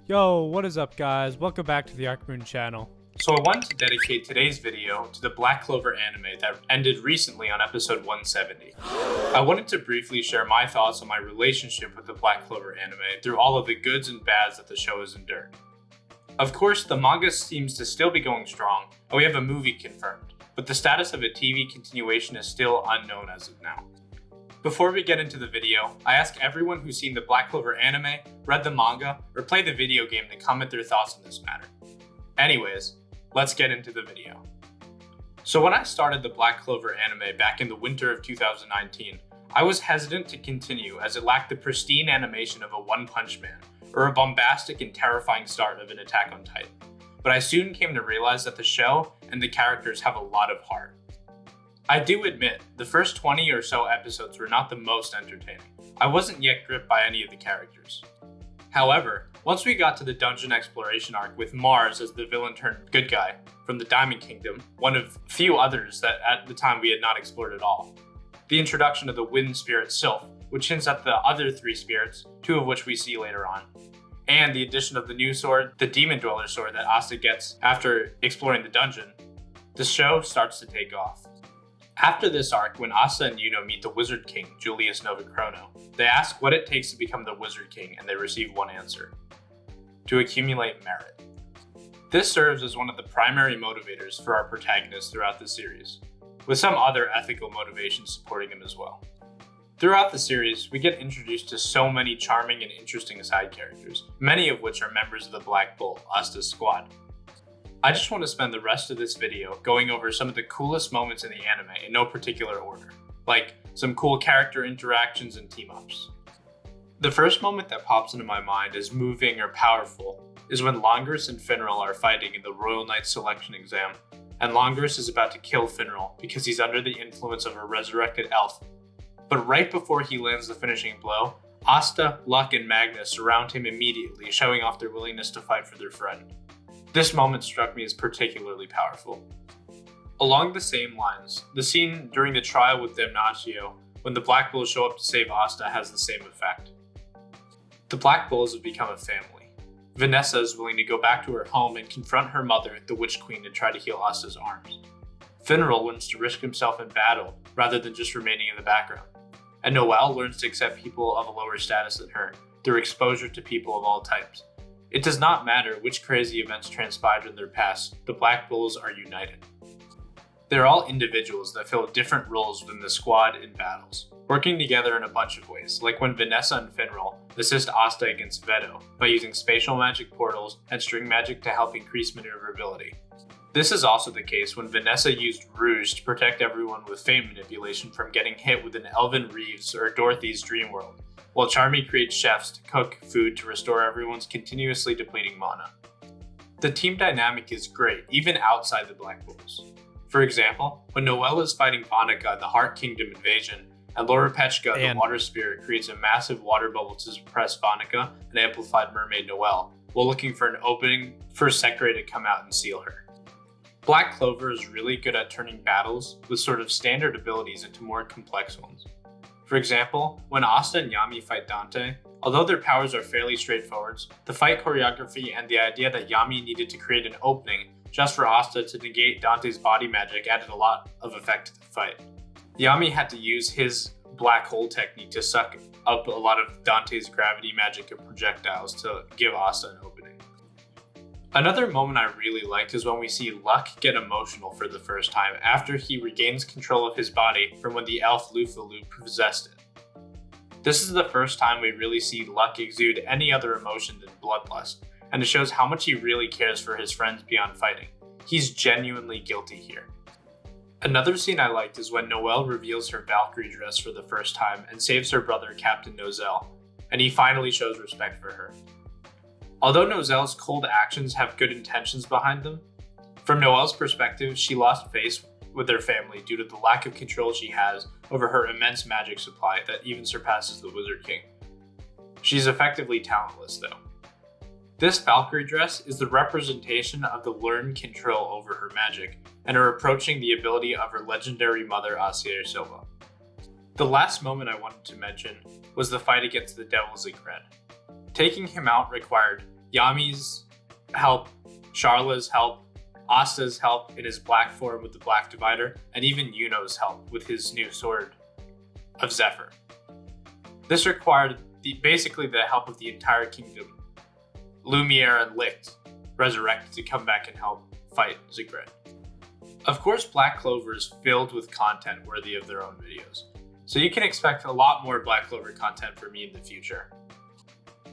Yo, what is up guys? Welcome back to the Arcmoon channel. So I wanted to dedicate today's video to the Black Clover anime that ended recently on episode 170. I wanted to briefly share my thoughts on my relationship with the Black Clover anime through all of the goods and bads that the show has endured. Of course, the manga seems to still be going strong, and we have a movie confirmed, but the status of a TV continuation is still unknown as of now. Before we get into the video, I ask everyone who's seen the Black Clover anime, read the manga, or played the video game to comment their thoughts on this matter. Anyways, let's get into the video. So when I started the Black Clover anime back in the winter of 2019, I was hesitant to continue as it lacked the pristine animation of a One Punch Man, or a bombastic and terrifying start of an Attack on Titan. But I soon came to realize that the show and the characters have a lot of heart. I do admit, the first 20 or so episodes were not the most entertaining. I wasn't yet gripped by any of the characters. However, once we got to the dungeon exploration arc with Mars as the villain turned good guy from the Diamond Kingdom, one of few others that at the time we had not explored at all, the introduction of the wind spirit Sylph, which hints at the other three spirits, two of which we see later on, and the addition of the new sword, the Demon Dweller sword that Asta gets after exploring the dungeon, the show starts to take off. After this arc, when Asta and Yuno meet the Wizard King, Julius Novachrono, they ask what it takes to become the Wizard King, and they receive one answer: to accumulate merit. This serves as one of the primary motivators for our protagonists throughout the series, with some other ethical motivations supporting them as well. Throughout the series, we get introduced to so many charming and interesting side characters, many of which are members of the Black Bull, Asta's squad. I just want to spend the rest of this video going over some of the coolest moments in the anime in no particular order, like some cool character interactions and team-ups. The first moment that pops into my mind as moving or powerful is when Longris and Finral are fighting in the Royal Knight selection exam, and Longris is about to kill Finral because he's under the influence of a resurrected elf. But right before he lands the finishing blow, Asta, Luck, and Magnus surround him immediately, showing off their willingness to fight for their friend. This moment struck me as particularly powerful. Along the same lines, the scene during the trial with Damnatio, when the Black Bulls show up to save Asta, has the same effect. The Black Bulls have become a family. Vanessa is willing to go back to her home and confront her mother, the Witch Queen, and try to heal Asta's arms. Finral wants to risk himself in battle, rather than just remaining in the background. And Noelle learns to accept people of a lower status than her, through exposure to people of all types. It does not matter which crazy events transpired in their past, the Black Bulls are united. They're all individuals that fill different roles within the squad in battles, working together in a bunch of ways, like when Vanessa and Finral assist Asta against Veto by using spatial magic portals and string magic to help increase maneuverability. This is also the case when Vanessa used Rouge to protect everyone with fate manipulation from getting hit with an Elvin Reeves or Dorothy's Dream World, while Charmy creates chefs to cook food to restore everyone's continuously depleting mana. The team dynamic is great, even outside the Black Bulls. For example, when Noelle is fighting Vanica in the Heart Kingdom invasion, and Laura Pechka, the Water Spirit, creates a massive water bubble to suppress Vanica and amplified Mermaid Noelle, while looking for an opening for Sekre to come out and seal her. Black Clover is really good at turning battles with sort of standard abilities into more complex ones. For example, when Asta and Yami fight Dante, although their powers are fairly straightforward, the fight choreography and the idea that Yami needed to create an opening just for Asta to negate Dante's body magic added a lot of effect to the fight. Yami had to use his black hole technique to suck up a lot of Dante's gravity magic and projectiles to give Asta an opening. Another moment I really liked is when we see Luck get emotional for the first time after he regains control of his body from when the elf Lufa-Lu possessed it. This is the first time we really see Luck exude any other emotion than bloodlust, and it shows how much he really cares for his friends beyond fighting. He's genuinely guilty here. Another scene I liked is when Noelle reveals her Valkyrie dress for the first time and saves her brother Captain Nozel, and he finally shows respect for her. Although Nozelle's cold actions have good intentions behind them, from Noelle's perspective, she lost face with her family due to the lack of control she has over her immense magic supply that even surpasses the Wizard King. She's effectively talentless though. This Valkyrie dress is the representation of the learned control over her magic and her approaching the ability of her legendary mother Asier Silva. The last moment I wanted to mention was the fight against the Devil Zigred. Taking him out required Yami's help, Sharla's help, Asta's help in his black form with the Black Divider, and even Yuno's help with his new sword of Zephyr. This required basically the help of the entire kingdom, Lumiere and Licht, resurrected to come back and help fight Ziggurat. Of course, Black Clover is filled with content worthy of their own videos, so you can expect a lot more Black Clover content from me in the future.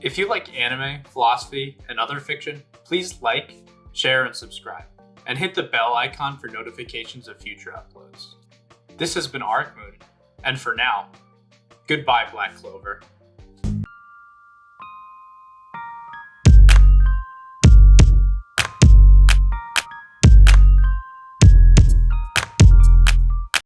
If you like anime, philosophy, and other fiction, please like, share, and subscribe, and hit the bell icon for notifications of future uploads. This has been Arcmoon, and for now, goodbye Black Clover.